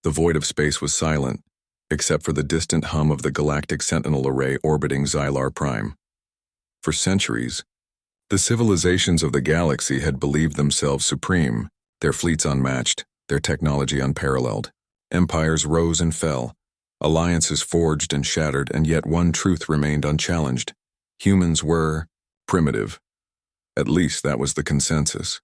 The void of space was silent, except for the distant hum of the Galactic Sentinel array orbiting Xylar Prime. For centuries, the civilizations of the galaxy had believed themselves supreme, their fleets unmatched, their technology unparalleled. Empires rose and fell, alliances forged and shattered, and yet one truth remained unchallenged. Humans were primitive. At least that was the consensus.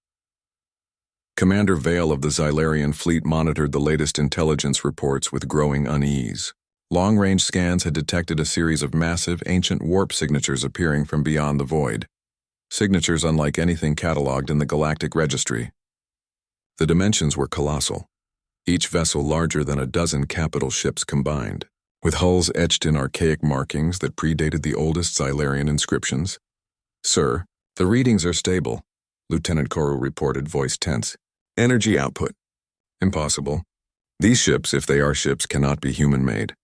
Commander Vale of the Xylarian fleet monitored the latest intelligence reports with growing unease. Long-range scans had detected a series of massive, ancient warp signatures appearing from beyond the void. Signatures unlike anything catalogued in the Galactic Registry. The dimensions were colossal, each vessel larger than a dozen capital ships combined, with hulls etched in archaic markings that predated the oldest Xylarian inscriptions. "Sir, the readings are stable," Lieutenant Koru reported, voice tense. "Energy output. Impossible. These ships, if they are ships, cannot be human-made.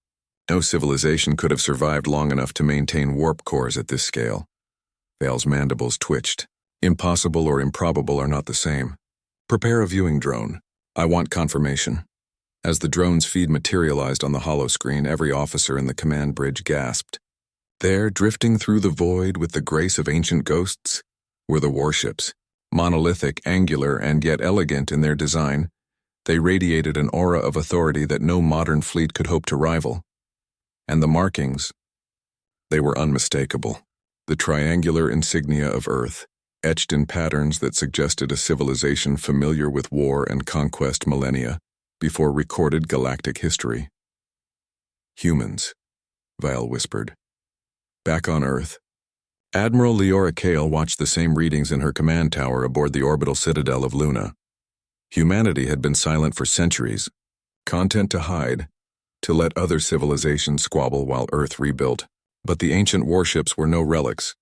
No civilization could have survived long enough to maintain warp cores at this scale." Vale's mandibles twitched. Impossible or improbable are not the same. "Prepare a viewing drone. I want confirmation." As the drone's feed materialized on the holoscreen, every officer in the command bridge gasped. There, drifting through the void with the grace of ancient ghosts, were the warships. Monolithic, angular, and yet elegant in their design, they radiated an aura of authority that no modern fleet could hope to rival. And the markings, they were unmistakable. The triangular insignia of Earth, etched in patterns that suggested a civilization familiar with war and conquest millennia before recorded galactic history. "Humans," Vale whispered. Back on Earth, Admiral Leora Kale watched the same readings in her command tower aboard the orbital citadel of Luna. Humanity had been silent for centuries, content to hide, to let other civilizations squabble while Earth rebuilt. But the ancient warships were no relics.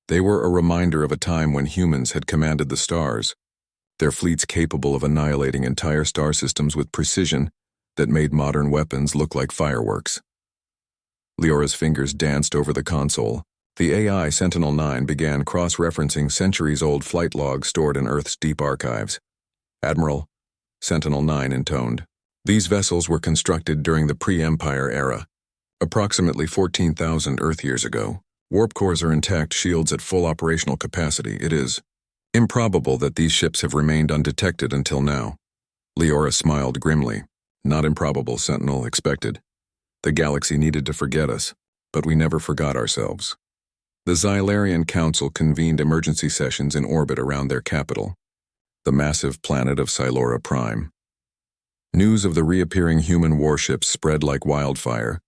They were a reminder of a time when humans had commanded the stars, their fleets capable of annihilating entire star systems with precision that made modern weapons look like fireworks. Leora's fingers danced over the console. The AI Sentinel-9 began cross-referencing centuries-old flight logs stored in Earth's deep archives. "Admiral," Sentinel-9 intoned, "these vessels were constructed during the pre-Empire era, approximately 14,000 Earth years ago. Warp cores are intact, shields at full operational capacity. It is improbable that these ships have remained undetected until now." Leora smiled grimly. "Not improbable, Sentinel, expected. The galaxy needed to forget us, but we never forgot ourselves." The Xylarian Council convened emergency sessions in orbit around their capital, the massive planet of Xylora Prime. News of the reappearing human warships spread like wildfire,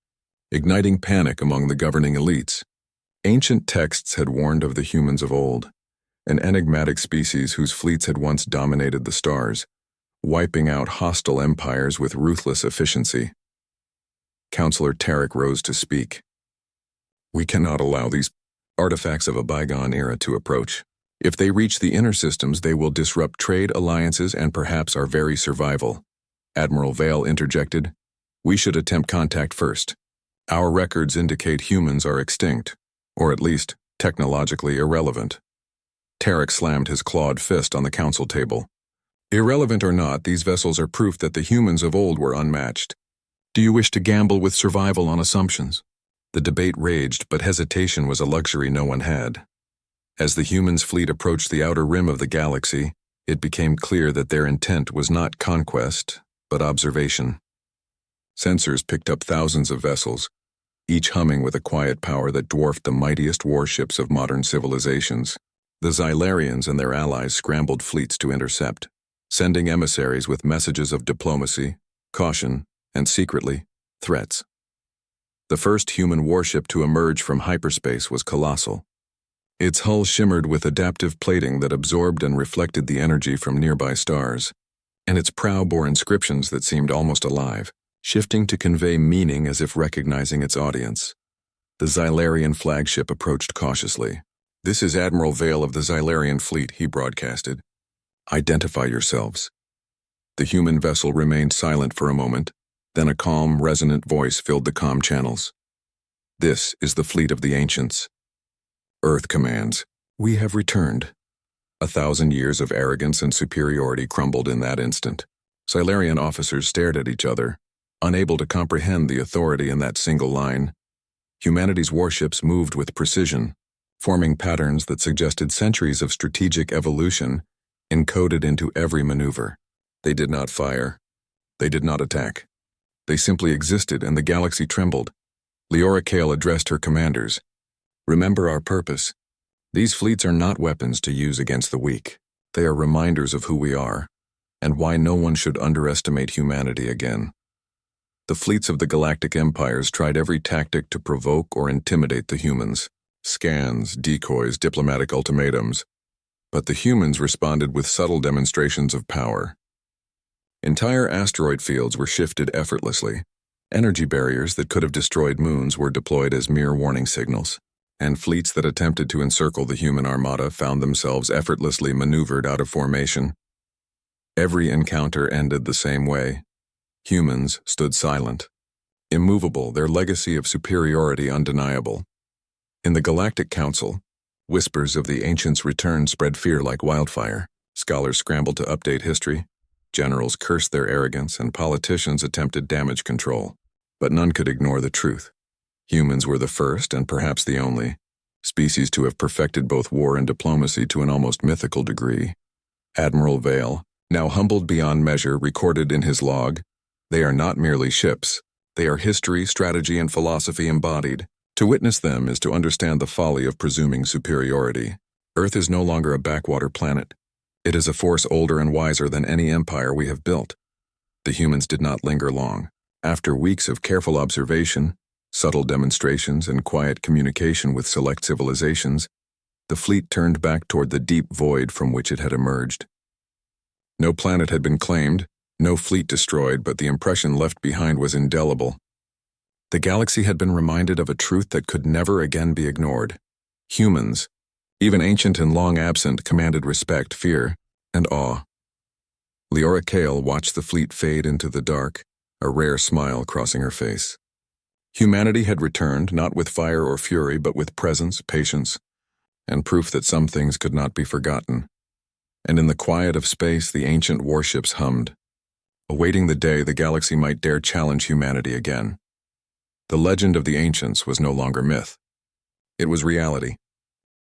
igniting panic among the governing elites. Ancient texts had warned of the humans of old, an enigmatic species whose fleets had once dominated the stars, wiping out hostile empires with ruthless efficiency. Counselor Tarek rose to speak. "We cannot allow these artifacts of a bygone era to approach. If they reach the inner systems, they will disrupt trade alliances and perhaps our very survival." Admiral Vale interjected. "We should attempt contact first. Our records indicate humans are extinct, or at least technologically irrelevant." Tarek slammed his clawed fist on the council table. "Irrelevant or not, these vessels are proof that the humans of old were unmatched. Do you wish to gamble with survival on assumptions?" The debate raged, but hesitation was a luxury no one had. As the humans' fleet approached the outer rim of the galaxy, it became clear that their intent was not conquest, but observation. Sensors picked up thousands of vessels, each humming with a quiet power that dwarfed the mightiest warships of modern civilizations. The Xylarians and their allies scrambled fleets to intercept, sending emissaries with messages of diplomacy, caution, and secretly, threats. The first human warship to emerge from hyperspace was colossal. Its hull shimmered with adaptive plating that absorbed and reflected the energy from nearby stars, and its prow bore inscriptions that seemed almost alive, shifting to convey meaning as if recognizing its audience. The Xylarian flagship approached cautiously. "This is Admiral Vale of the Xylarian fleet," he broadcasted. "Identify yourselves." The human vessel remained silent for a moment, then a calm, resonant voice filled the comm channels. "This is the fleet of the ancients." Earth commands, "We have returned." 1,000 years of arrogance and superiority crumbled in that instant. Silurian officers stared at each other, unable to comprehend the authority in that single line. Humanity's warships moved with precision, forming patterns that suggested centuries of strategic evolution encoded into every maneuver. They did not fire. They did not attack. They simply existed, and the galaxy trembled. Leora Kale addressed her commanders. Remember our purpose. These fleets are not weapons to use against the weak. They are reminders of who we are, and why no one should underestimate humanity again. The fleets of the galactic empires tried every tactic to provoke or intimidate the humans. Scans, decoys, diplomatic ultimatums. But the humans responded with subtle demonstrations of power. Entire asteroid fields were shifted effortlessly. Energy barriers that could have destroyed moons were deployed as mere warning signals, and fleets that attempted to encircle the human armada found themselves effortlessly maneuvered out of formation. Every encounter ended the same way. Humans stood silent, immovable, their legacy of superiority undeniable. In the Galactic Council, whispers of the ancients' return spread fear like wildfire. Scholars scrambled to update history. Generals cursed their arrogance, and politicians attempted damage control. But none could ignore the truth. Humans were the first, and perhaps the only, species to have perfected both war and diplomacy to an almost mythical degree. Admiral Vale, now humbled beyond measure, recorded in his log, "They are not merely ships. They are history, strategy, and philosophy embodied. To witness them is to understand the folly of presuming superiority. Earth is no longer a backwater planet. It is a force older and wiser than any empire we have built." The humans did not linger long. After weeks of careful observation, subtle demonstrations, and quiet communication with select civilizations, the fleet turned back toward the deep void from which it had emerged. No planet had been claimed, no fleet destroyed, but the impression left behind was indelible. The galaxy had been reminded of a truth that could never again be ignored. Humans, even ancient and long absent, commanded respect, fear, and awe. Leora Kale watched the fleet fade into the dark, a rare smile crossing her face. Humanity had returned, not with fire or fury, but with presence, patience, and proof that some things could not be forgotten. And in the quiet of space, the ancient warships hummed, awaiting the day the galaxy might dare challenge humanity again. The legend of the ancients was no longer myth. It was reality.